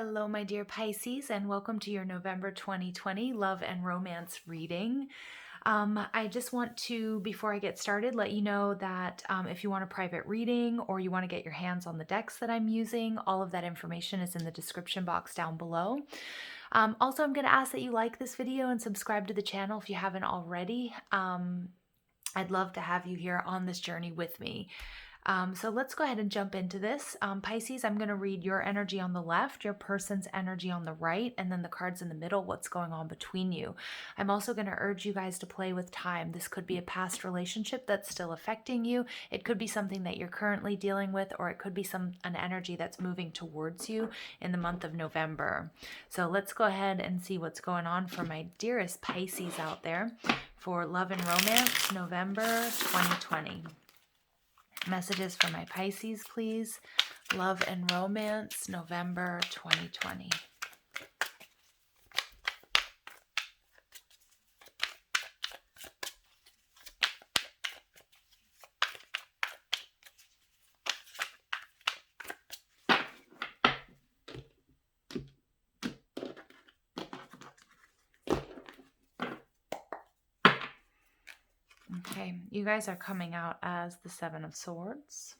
Hello, my dear Pisces, and welcome to your November 2020 Love and Romance reading. I just want to, before I get started, let you know that if you want a private reading or you want to get your hands on the decks that I'm using, all of that information is in the description box down below. Also, I'm going to ask that you like this video and subscribe to the channel if you haven't already. I'd love to have you here on this journey with me. So let's go ahead and jump into this. Pisces, I'm going to read your energy on the left, your person's energy on the right, and then the cards in the middle, what's going on between you. I'm also going to urge you guys to play with time. This could be a past relationship that's still affecting you. It could be something that you're currently dealing with, or it could be an energy that's moving towards you in the month of November. So let's go ahead and see what's going on for my dearest Pisces out there for love and romance, November 2020. Messages for my Pisces, please. Love and romance, November 2020. Okay, you guys are coming out as the Seven of Swords,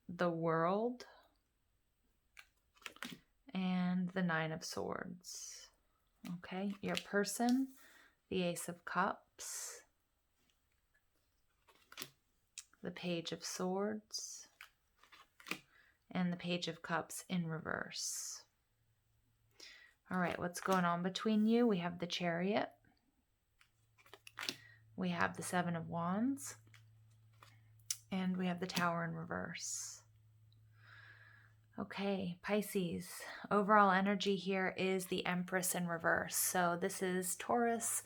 the World, and the Nine of Swords. Okay, your person, the Ace of Cups, the Page of Swords, and the Page of Cups in reverse. All right, what's going on between you? We have the Chariot. We have the Seven of Wands, and we have the Tower in reverse. Okay, Pisces, overall energy here is the Empress in reverse. So this is Taurus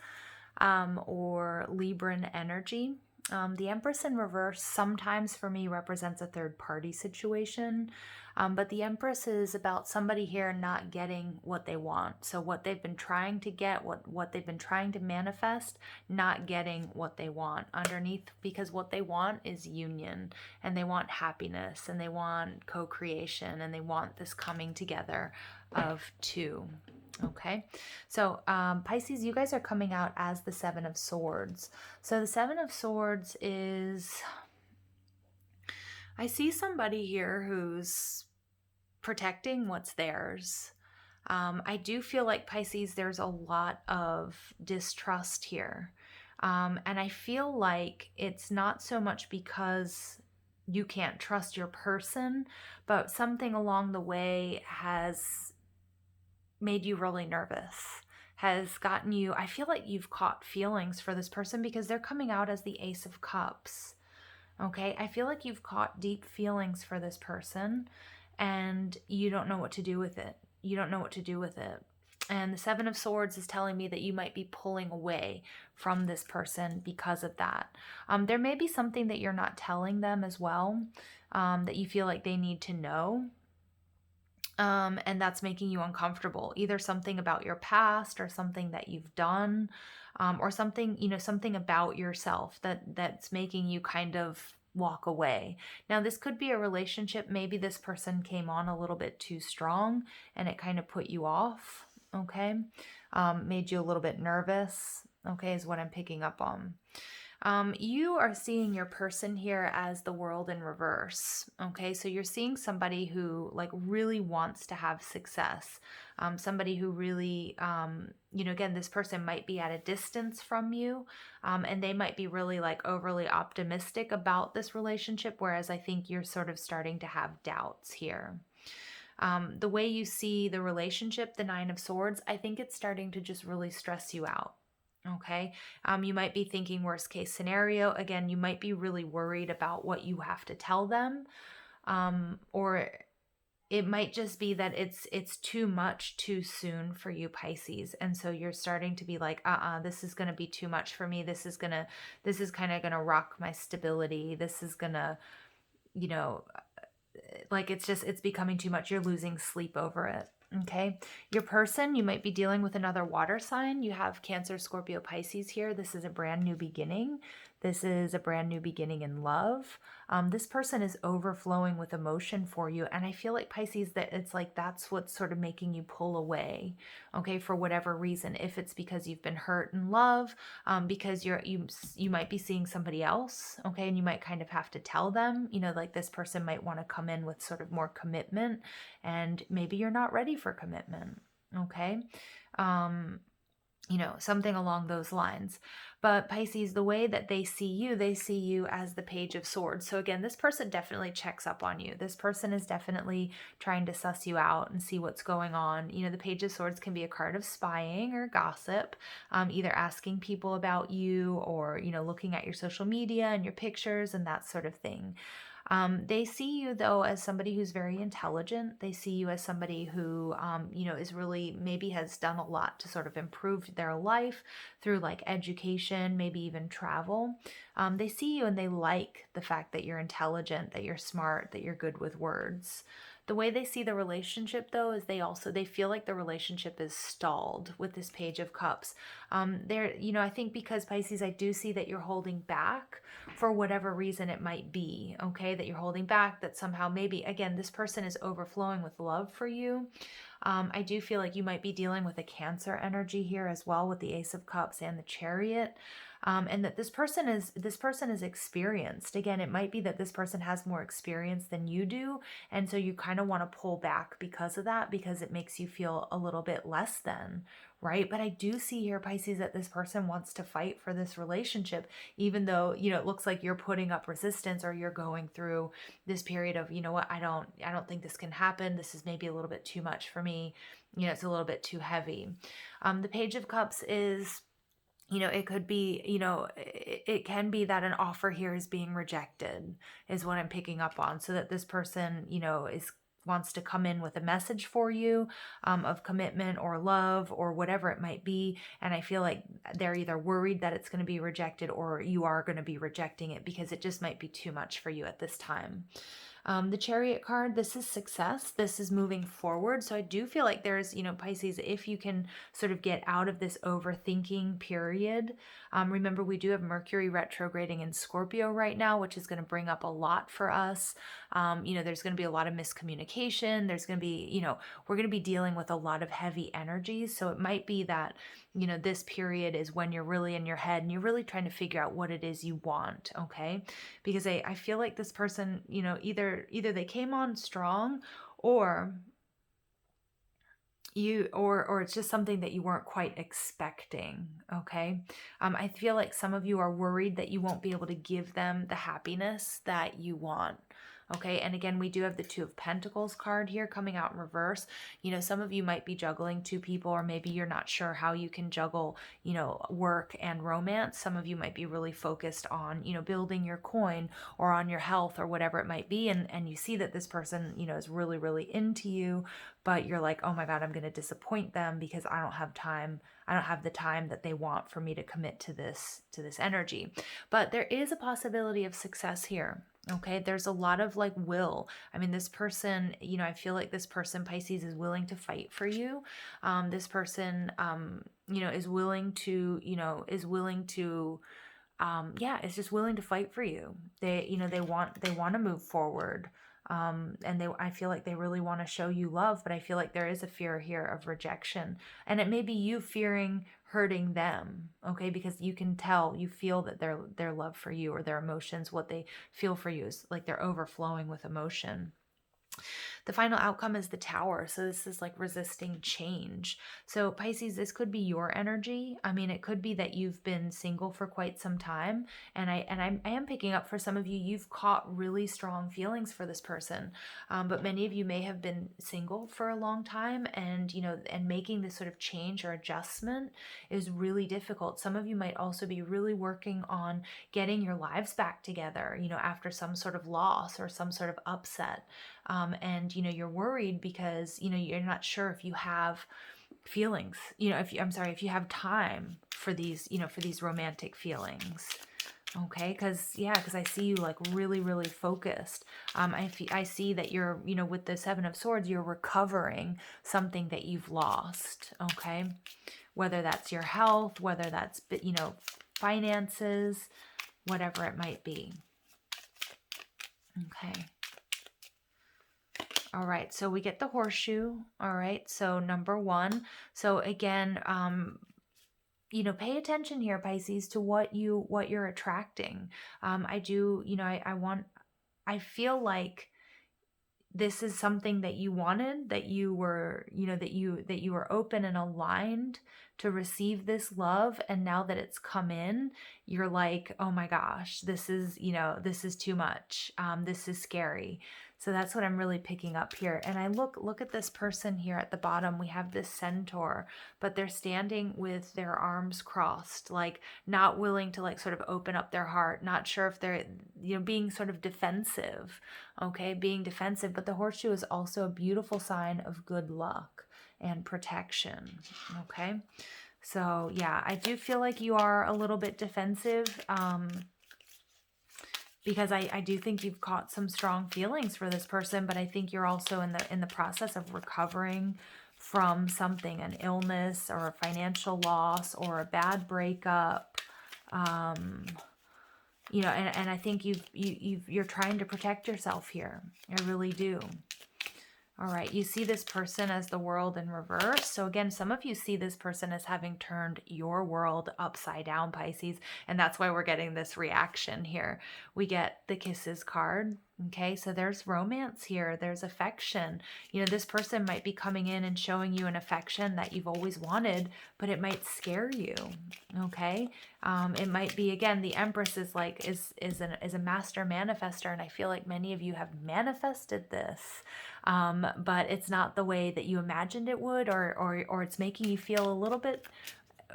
or Libran energy. The Empress in reverse sometimes for me represents a third party situation, but the Empress is about somebody here not getting what they want. So what they've been trying to get, what they've been trying to manifest, not getting what they want underneath, because what they want is union, and they want happiness, and they want co-creation, and they want this coming together of two. Okay, so Pisces, you guys are coming out as the Seven of Swords. So the Seven of Swords is, I see somebody here who's protecting what's theirs. I do feel like, Pisces, there's a lot of distrust here. And I feel like it's not so much because you can't trust your person, but something along the way has made you really nervous, has gotten you, I feel like you've caught feelings for this person because they're coming out as the Ace of Cups. Okay, I feel like you've caught deep feelings for this person and you don't know what to do with it. You don't know what to do with it. And the Seven of Swords is telling me that you might be pulling away from this person because of that. There may be something that you're not telling them as well, that you feel like they need to know. And that's making you uncomfortable, either something about your past or something that you've done, or something, something about yourself that's making you kind of walk away. Now, this could be a relationship. Maybe this person came on a little bit too strong and it kind of put you off, okay? Made you a little bit nervous, okay, is what I'm picking up on. You are seeing your person here as the World in reverse. Okay, so you're seeing somebody who really wants to have success. Somebody who really, again, this person might be at a distance from you, and they might be really overly optimistic about this relationship, whereas I think you're sort of starting to have doubts here. The way you see the relationship, the Nine of Swords, I think it's starting to just really stress you out. Okay, you might be thinking worst case scenario. Again, you might be really worried about what you have to tell them, or it might just be that it's too much too soon for you, Pisces, and so you're starting to be like, this is gonna be too much for me. This is kind of gonna rock my stability. This is gonna, it's becoming too much. You're losing sleep over it. Okay, your person, you might be dealing with another water sign. You have Cancer, Scorpio, Pisces here. This is a brand new beginning. This is a brand new beginning in love. This person is overflowing with emotion for you. And I feel like Pisces, that it's like that's what's sort of making you pull away, okay, for whatever reason. If it's because you've been hurt in love, because you might be seeing somebody else, okay, and you might kind of have to tell them, like this person might want to come in with sort of more commitment, and maybe you're not ready for commitment, okay. Um, something along those lines. But Pisces, the way that they see you as the Page of Swords. So again, this person definitely checks up on you. This person is definitely trying to suss you out and see what's going on. The Page of Swords can be a card of spying or gossip, either asking people about you or, looking at your social media and your pictures and that sort of thing. They see you, though, as somebody who's very intelligent. They see you as somebody who, is really maybe has done a lot to sort of improve their life through like education, maybe even travel. They see you and they like the fact that you're intelligent, that you're smart, that you're good with words. The way they see the relationship, though, is they feel like the relationship is stalled with this Page of Cups. I think because Pisces, I do see that you're holding back for whatever reason it might be, okay, that you're holding back, that somehow maybe, again, this person is overflowing with love for you. I do feel like you might be dealing with a Cancer energy here as well, with the Ace of Cups and the Chariot. And that this person is experienced. Again, it might be that this person has more experience than you do, and so you kind of want to pull back because of that, because it makes you feel a little bit less than, right? But I do see here, Pisces, that this person wants to fight for this relationship, even though, it looks like you're putting up resistance, or you're going through this period of, what, I don't think this can happen. This is maybe a little bit too much for me. It's a little bit too heavy. The Page of Cups is, it could be, it can be that an offer here is being rejected, is what I'm picking up on. So that this person, wants to come in with a message for you, of commitment or love or whatever it might be. And I feel like they're either worried that it's going to be rejected, or you are going to be rejecting it because it just might be too much for you at this time. The Chariot card, this is success. This is moving forward. So I do feel like there's, Pisces, if you can sort of get out of this overthinking period. Remember, we do have Mercury retrograding in Scorpio right now, which is going to bring up a lot for us. There's going to be a lot of miscommunication. There's going to be, we're going to be dealing with a lot of heavy energies. So it might be that, this period is when you're really in your head and you're really trying to figure out what it is you want, okay? Because I feel like this person, either they came on strong, or it's just something that you weren't quite expecting, okay? I feel like some of you are worried that you won't be able to give them the happiness that you want. Okay, and again, we do have the Two of Pentacles card here coming out in reverse. Some of you might be juggling two people, or maybe you're not sure how you can juggle, work and romance. Some of you might be really focused on, building your coin or on your health or whatever it might be. And you see that this person, is really, really into you, but you're like, oh my God, I'm going to disappoint them because I don't have time. I don't have the time that they want for me to commit to this energy. But there is a possibility of success here. Okay, there's a lot of like will. I mean, this person, I feel like this person, Pisces, is willing to fight for you. This person, is willing to, is just willing to fight for you. They want to move forward. And I feel like they really want to show you love, but I feel like there is a fear here of rejection, and it may be you fearing hurting them, okay? Because you can tell, you feel that their love for you, or their emotions, what they feel for you, is like they're overflowing with emotion. The final outcome is the Tower. So this is like resisting change. So Pisces, this could be your energy. I mean, it could be that you've been single for quite some time. And I am picking up, for some of you, you've caught really strong feelings for this person. But many of you may have been single for a long time, and, and making this sort of change or adjustment is really difficult. Some of you might also be really working on getting your lives back together, after some sort of loss or some sort of upset. And you're worried because you're not sure if you have feelings, if you have time for these romantic feelings. Okay, because I see you like really, really focused. I see that you're, with the Seven of Swords, you're recovering something that you've lost. Okay, whether that's your health, whether that's finances, whatever it might be. Okay. All right, so we get the horseshoe. All right, so number one. So again, pay attention here, Pisces, to what you're attracting. I do, I feel like this is something that you wanted, that you were, that you were open and aligned to receive this love. And now that it's come in, you're like, oh my gosh, this is too much. This is scary. So that's what I'm really picking up here. And I look at this person here at the bottom. We have this centaur, but they're standing with their arms crossed, like not willing to like sort of open up their heart, not sure if they're, being sort of defensive. Okay, being defensive. But the horseshoe is also a beautiful sign of good luck and protection. Okay, so yeah, I do feel like you are a little bit defensive, because I do think you've caught some strong feelings for this person, but I think you're also in the process of recovering from something, an illness or a financial loss or a bad breakup. And I think you're trying to protect yourself here. I really do. All right, you see this person as the world in reverse. So again, some of you see this person as having turned your world upside down, Pisces, and that's why we're getting this reaction here. We get the Kisses card. Okay, so there's romance here. There's affection. This person might be coming in and showing you an affection that you've always wanted, but it might scare you. Okay, it might be, again, the Empress is like is a master manifester, and I feel like many of you have manifested this, but it's not the way that you imagined it would, or it's making you feel a little bit.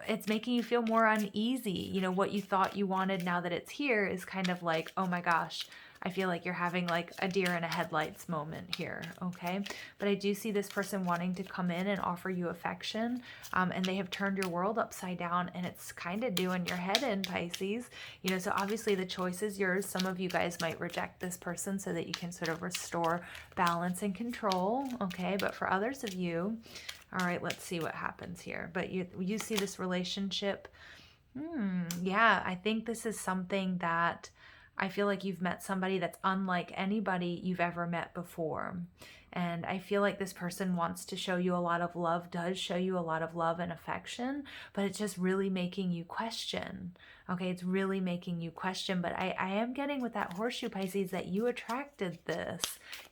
It's making you feel more uneasy. What you thought you wanted, now that it's here, is kind of like, oh my gosh, I feel like you're having like a deer in a headlights moment here, okay? But I do see this person wanting to come in and offer you affection, and they have turned your world upside down, and it's kind of doing your head in, Pisces. So obviously the choice is yours. Some of you guys might reject this person so that you can sort of restore balance and control, okay? But for others of you, all right, let's see what happens here. But you see this relationship. Yeah, I think this is something that I feel like you've met somebody that's unlike anybody you've ever met before. And I feel like this person wants to show you a lot of love, does show you a lot of love and affection, but it's just really making you question. Okay, it's really making you question. But I am getting with that horseshoe, Pisces, that you attracted this.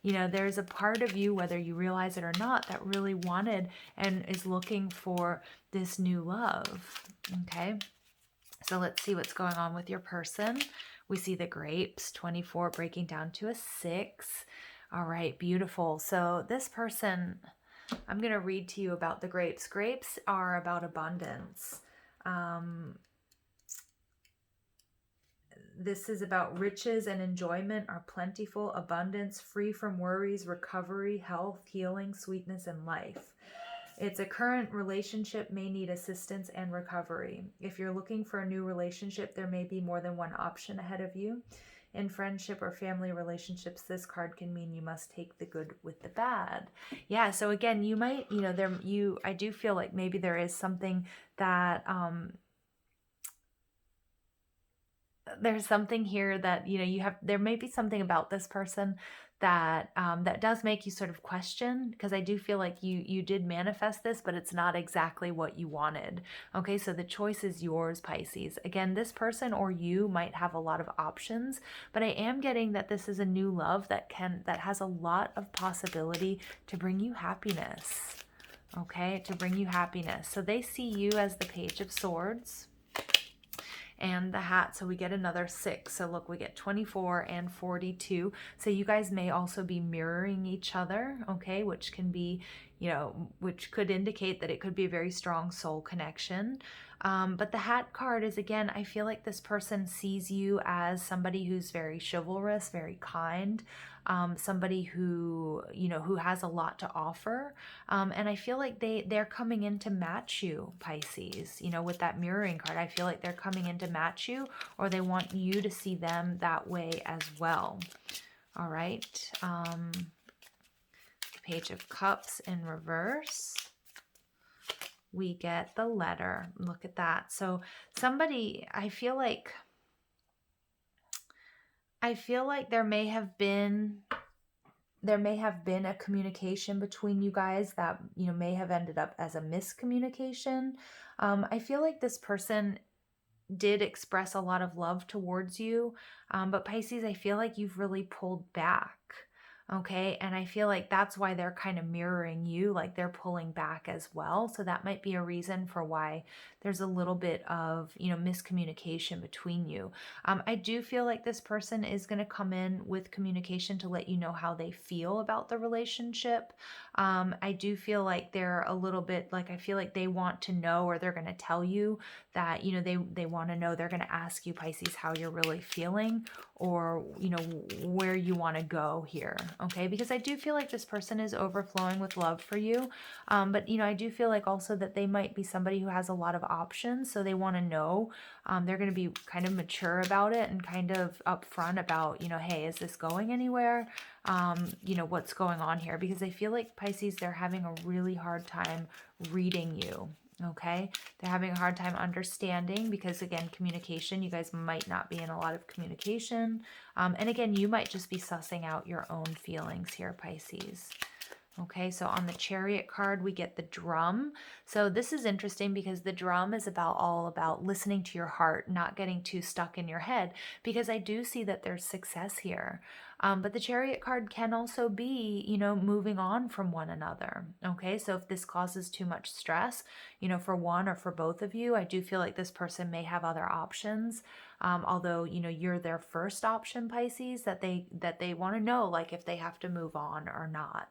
There's a part of you, whether you realize it or not, that really wanted and is looking for this new love. Okay, so let's see what's going on with your person. We see the grapes, 24 breaking down to a 6. All right, beautiful. So this person, I'm going to read to you about the grapes. Grapes are about abundance. This is about riches and enjoyment are plentiful, abundance, free from worries, recovery, health, healing, sweetness, and life. It's a current relationship may need assistance and recovery. If you're looking for a new relationship, there may be more than one option ahead of you. In friendship or family relationships, this card can mean you must take the good with the bad. Yeah, so again, you might, I do feel like maybe there is something that, there's something here that, there may be something about this person that that does make you sort of question, because I do feel like you did manifest this, but it's not exactly what you wanted. Okay, so the choice is yours, Pisces. Again, this person or you might have a lot of options, but I am getting that this is a new love that has a lot of possibility to bring you happiness. Okay, to bring you happiness. So they see you as the Page of Swords and the hat, so we get another 6. So look, we get 24 and 42. So you guys may also be mirroring each other, okay, which can be, which could indicate that it could be a very strong soul connection. But the hat card is, again, I feel like this person sees you as somebody who's very chivalrous, very kind, somebody who, who has a lot to offer. And I feel like they're coming in to match you, Pisces, with that mirroring card. I feel like they're coming in to match you, or they want you to see them that way as well. All right. Page of Cups in reverse. We get the letter. Look at that. So somebody, I feel like I feel like there may have been a communication between you guys that, may have ended up as a miscommunication. I feel like this person did express a lot of love towards you. But Pisces, I feel like you've really pulled back. Okay. And I feel like that's why they're kind of mirroring you, like they're pulling back as well. So that might be a reason for why there's a little bit of, miscommunication between you. I do feel like this person is going to come in with communication to let you know how they feel about the relationship. I do feel like they're a little bit like, I feel like they want to know, or they're going to tell you that, they want to know. They're going to ask you, Pisces, how you're really feeling, or where you want to go here. Okay, because I do feel like this person is overflowing with love for you. But I do feel like also that they might be somebody who has a lot of options, so they want to know. They're going to be kind of mature about it and kind of upfront about, hey, is this going anywhere? What's going on here? Because I feel like Pisces, they're having a really hard time reading you. Okay, they're having a hard time understanding because, again, communication, you guys might not be in a lot of communication. And again, you might just be sussing out your own feelings here, Pisces. Okay, so on the Chariot card, we get the drum. So this is interesting because the drum is all about listening to your heart, not getting too stuck in your head, because I do see that there's success here. But the Chariot card can also be, moving on from one another. Okay, so if this causes too much stress, for one or for both of you, I do feel like this person may have other options. Although, you're their first option, Pisces, that they want to know, like, if they have to move on or not.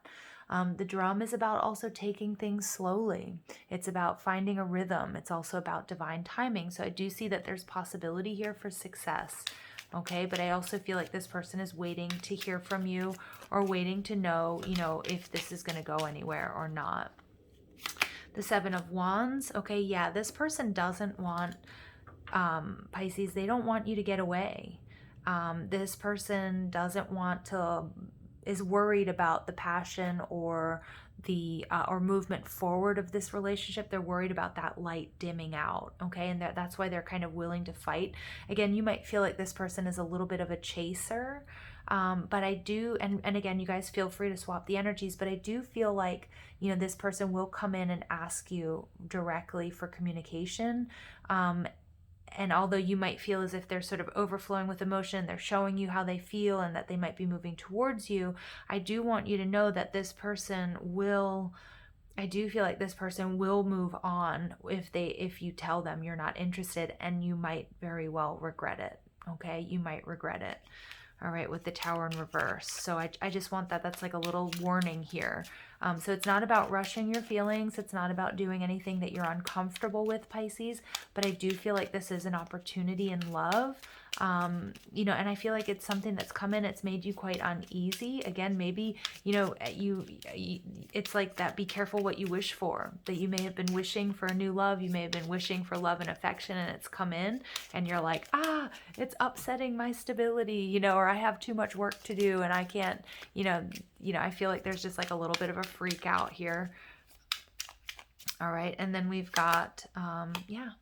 The drum is about also taking things slowly. It's about finding a rhythm. It's also about divine timing. So I do see that there's possibility here for success. Okay, but I also feel like this person is waiting to hear from you, or waiting to know, if this is going to go anywhere or not. The Seven of Wands. Okay, yeah, this person doesn't want, Pisces, they don't want you to get away. This person doesn't want to, is worried about the passion or the or movement forward of this relationship. They're worried about that light dimming out. Okay, and that's why they're kind of willing to fight. Again, you might feel like this person is a little bit of a chaser. But I do, and again, you guys feel free to swap the energies, but I do feel like, this person will come in and ask you directly for communication. And although you might feel as if they're sort of overflowing with emotion, they're showing you how they feel and that they might be moving towards you, I do want you to know that this person will, I do feel like this person will move on if you tell them you're not interested, and you might very well regret it. Okay, you might regret it. All right, with the Tower in reverse. So I just want that's like a little warning here. So it's not about rushing your feelings. It's not about doing anything that you're uncomfortable with, Pisces. But I do feel like this is an opportunity in love. And I feel like it's something that's come in. It's made you quite uneasy. Again, maybe, it's like that. Be careful what you wish for. That you may have been wishing for a new love. You may have been wishing for love and affection, and it's come in, and you're like, it's upsetting my stability, or I have too much work to do, and I can't, I feel like there's just like a little bit of a freak out here. All right, and then we've got,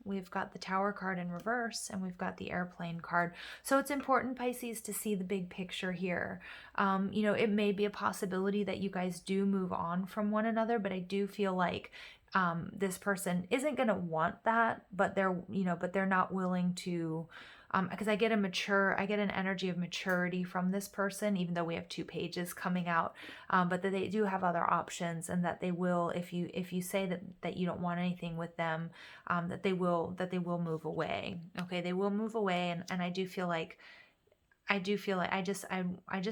we've got the Tower card in reverse, and we've got the Airplane card. So it's important, Pisces, to see the big picture here. It may be a possibility that you guys do move on from one another, but I do feel like this person isn't going to want that, but they're not willing to, because I get an energy of maturity from this person, even though we have 2 pages coming out, but that they do have other options, and that they will, if you say that you don't want anything with them, that they will move away. Okay, they will move away, and I just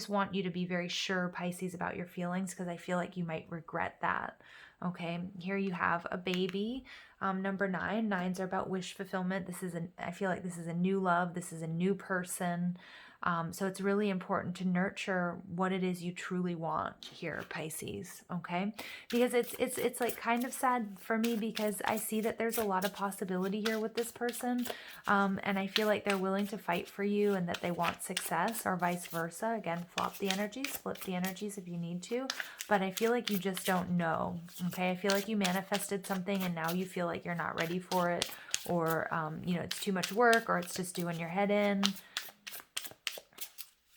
want you to be very sure, Pisces, about your feelings, because I feel like you might regret that. Okay, here you have a baby. Number 9. 9s are about wish fulfillment. I feel like this is a new love. This is a new person. So it's really important to nurture what it is you truly want here, Pisces, okay? Because it's like kind of sad for me, because I see that there's a lot of possibility here with this person, and I feel like they're willing to fight for you, and that they want success, or vice versa. Again, flip the energies if you need to, but I feel like you just don't know, okay? I feel like you manifested something, and now you feel like you're not ready for it, or it's too much work, or it's just doing your head in.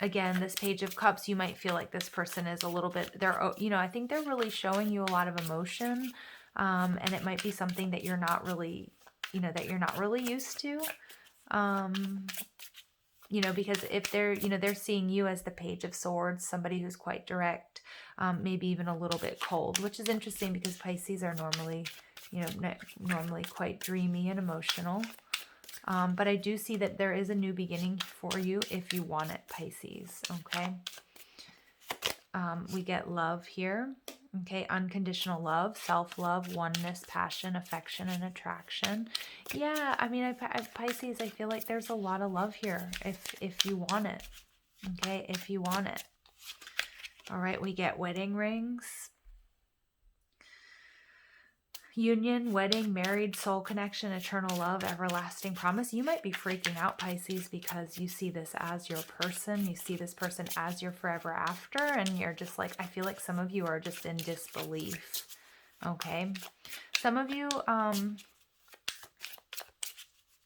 again, this Page of Cups, you might feel like this person is a little bit, I think they're really showing you a lot of emotion. And it might be something that you're not really, used to. Because if they're seeing you as the Page of Swords, somebody who's quite direct, maybe even a little bit cold, which is interesting because Pisces are normally, normally quite dreamy and emotional. But I do see that there is a new beginning for you if you want it, Pisces, okay? We get love here, okay? Unconditional love, self-love, oneness, passion, affection, and attraction. Yeah, I mean, Pisces, I feel like there's a lot of love here if you want it, okay? If you want it. All right, we get wedding rings. Union, wedding, married, soul connection, eternal love, everlasting promise. You might be freaking out, Pisces, because you see this as your person. You see this person as your forever after, and you're just like, I feel like some of you are just in disbelief. Okay. Some of you,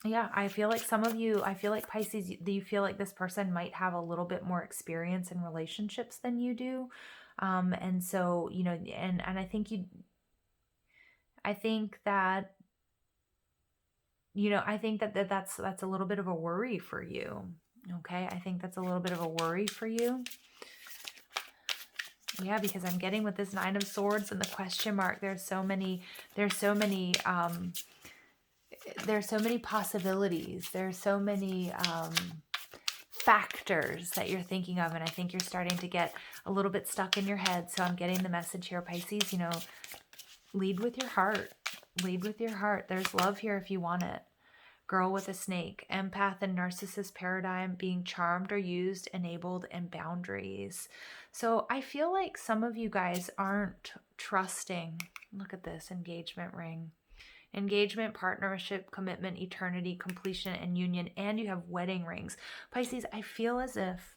yeah, I feel like Pisces, you feel like this person might have a little bit more experience in relationships than you do. And so, and I think that, that's a little bit of a worry for you. Okay. I think that's a little bit of a worry for you. Yeah, because I'm getting with this Nine of Swords and the question mark, there's so many possibilities. There's so many factors that you're thinking of. And I think you're starting to get a little bit stuck in your head. So I'm getting the message here, Pisces, lead with your heart. Lead with your heart. There's love here if you want it. Girl with a snake, empath and narcissist paradigm, being charmed or used, enabled, and boundaries. So I feel like some of you guys aren't trusting. Look at this engagement ring. Engagement, partnership, commitment, eternity, completion, and union. And you have wedding rings. Pisces, I feel as if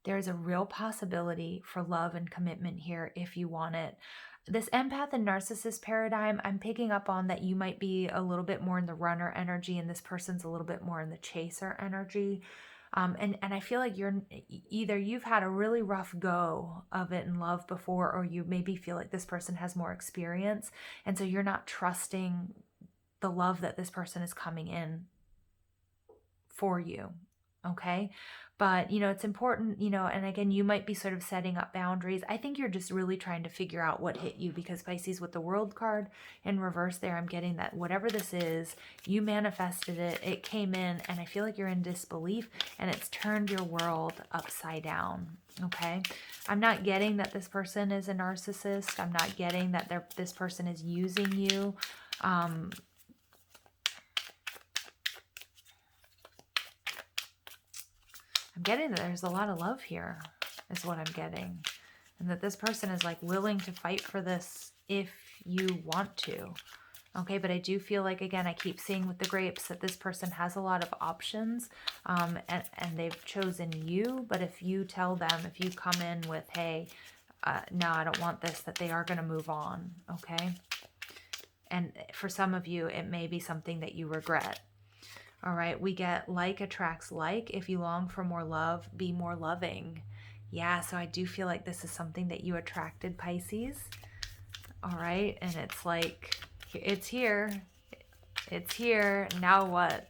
there's a real possibility for love and commitment here if you want it. This empath and narcissist paradigm, I'm picking up on that you might be a little bit more in the runner energy and this person's a little bit more in the chaser energy. And I feel like you've had a really rough go of it in love before, or you maybe feel like this person has more experience. And so you're not trusting the love that this person is coming in for you. Okay. But, it's important, and again, you might be sort of setting up boundaries. I think you're just really trying to figure out what hit you, because Pisces, with the World card in reverse there, I'm getting that whatever this is, you manifested it, it came in, and I feel like you're in disbelief and it's turned your world upside down. Okay. I'm not getting that this person is a narcissist. I'm not getting that this person is using you. I'm getting that there's a lot of love here, is what I'm getting. And that this person is like willing to fight for this if you want to. Okay, but I do feel like, again, I keep seeing with the grapes that this person has a lot of options, and they've chosen you. But if you tell them, if you come in with, hey, no, I don't want this, that they are going to move on. Okay. And for some of you, it may be something that you regret. All right, we get like attracts like. If you long for more love, be more loving. Yeah, so I do feel like this is something that you attracted, Pisces. All right, and it's like, it's here. It's here. Now what?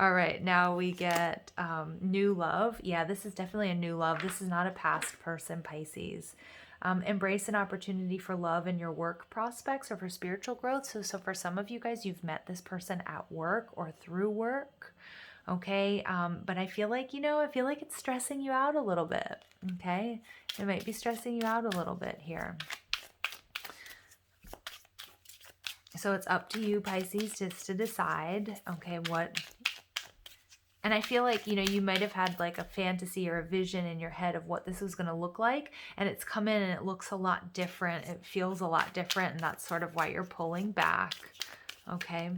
All right, now we get new love. Yeah, this is definitely a new love. This is not a past person, Pisces. Embrace an opportunity for love in your work prospects or for spiritual growth. So for some of you guys, you've met this person at work or through work. Okay. But I feel like, it's stressing you out a little bit. Okay. It might be stressing you out a little bit here. So it's up to you, Pisces, just to decide, okay, what. And I feel like, you might have had like a fantasy or a vision in your head of what this was going to look like. And it's come in and it looks a lot different. It feels a lot different. And that's sort of why you're pulling back. Okay.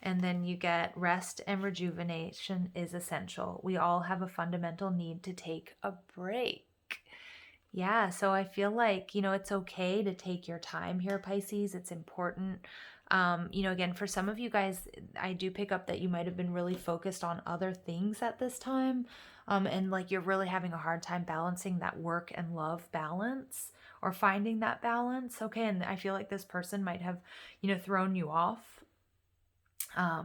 And then you get rest and rejuvenation is essential. We all have a fundamental need to take a break. Yeah, so I feel like, it's okay to take your time here, Pisces. It's important. Again, for some of you guys, I do pick up that you might have been really focused on other things at this time. And like you're really having a hard time balancing that work and love balance or finding that balance. Okay. And I feel like this person might have, thrown you off.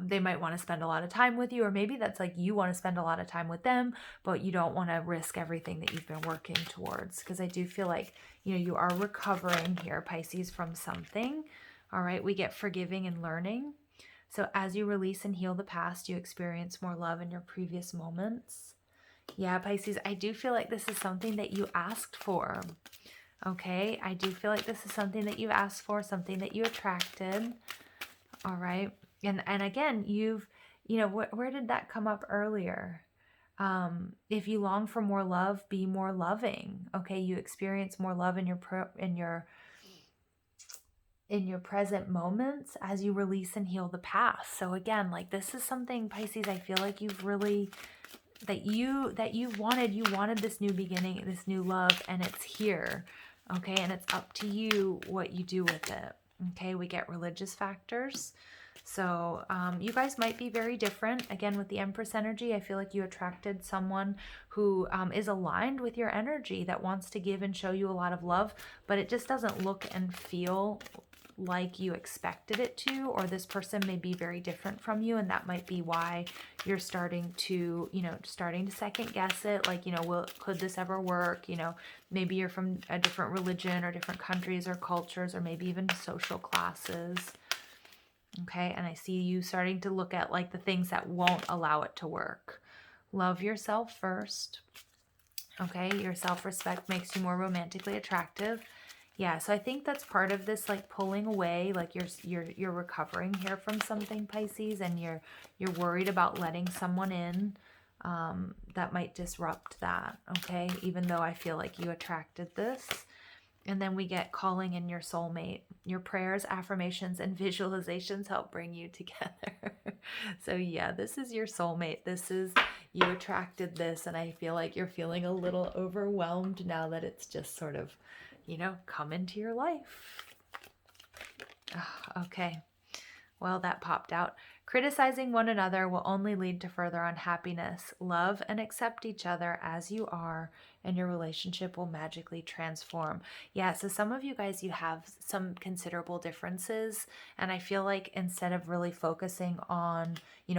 They might want to spend a lot of time with you, or maybe that's like you want to spend a lot of time with them, but you don't want to risk everything that you've been working towards. Because I do feel like, you are recovering here, Pisces, from something. All right, we get forgiving and learning. So as you release and heal the past, you experience more love in your previous moments. Yeah, Pisces, I do feel like this is something that you asked for. Okay, I do feel like this is something that you asked for, something that you attracted. All right. And again, where did that come up earlier? If you long for more love, be more loving. Okay, you experience more love in your present moments as you release and heal the past. So again, like this is something, Pisces, I feel like you've really you wanted this new beginning, this new love, and it's here. Okay, and it's up to you what you do with it. Okay, we get religious factors. So you guys might be very different. Again, with the Empress energy, I feel like you attracted someone who is aligned with your energy, that wants to give and show you a lot of love, but it just doesn't look and feel like you expected it to, or this person may be very different from you, and that might be why you're starting to second guess it. Like, could this ever work? Maybe you're from a different religion or different countries or cultures, or maybe even social classes. Okay, and I see you starting to look at like the things that won't allow it to work. Love yourself first. Okay, your self-respect makes you more romantically attractive. Yeah, so I think that's part of this, like pulling away, like you're recovering here from something, Pisces, and you're worried about letting someone in that might disrupt that. Okay, even though I feel like you attracted this. And then we get calling in your soulmate. Your prayers, affirmations, and visualizations help bring you together. So yeah, this is your soulmate. You attracted this, and I feel like you're feeling a little overwhelmed now that it's just sort of, come into your life. Okay. Well, that popped out. Criticizing one another will only lead to further unhappiness. Love and accept each other as you are, and your relationship will magically transform. Yeah, so some of you guys, you have some considerable differences, and I feel like instead of really focusing on,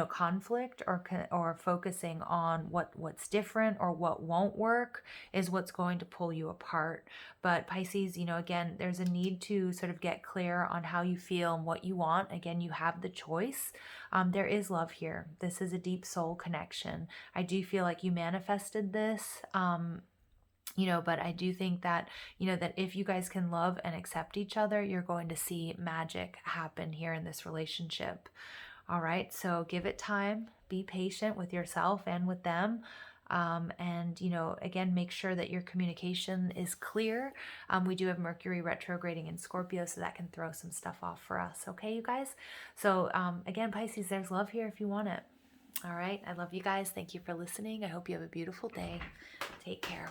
conflict or focusing on what's different or what won't work is what's going to pull you apart. But Pisces, again, there's a need to sort of get clear on how you feel and what you want. Again, you have the choice. There is love here. This is a deep soul connection. I do feel like you manifested this. But I do think that, that if you guys can love and accept each other, you're going to see magic happen here in this relationship. All right. So give it time, be patient with yourself and with them. And, again, make sure that your communication is clear. We do have Mercury retrograding in Scorpio, so that can throw some stuff off for us. Okay, you guys? So, again, Pisces, there's love here if you want it. All right. I love you guys. Thank you for listening. I hope you have a beautiful day. Take care.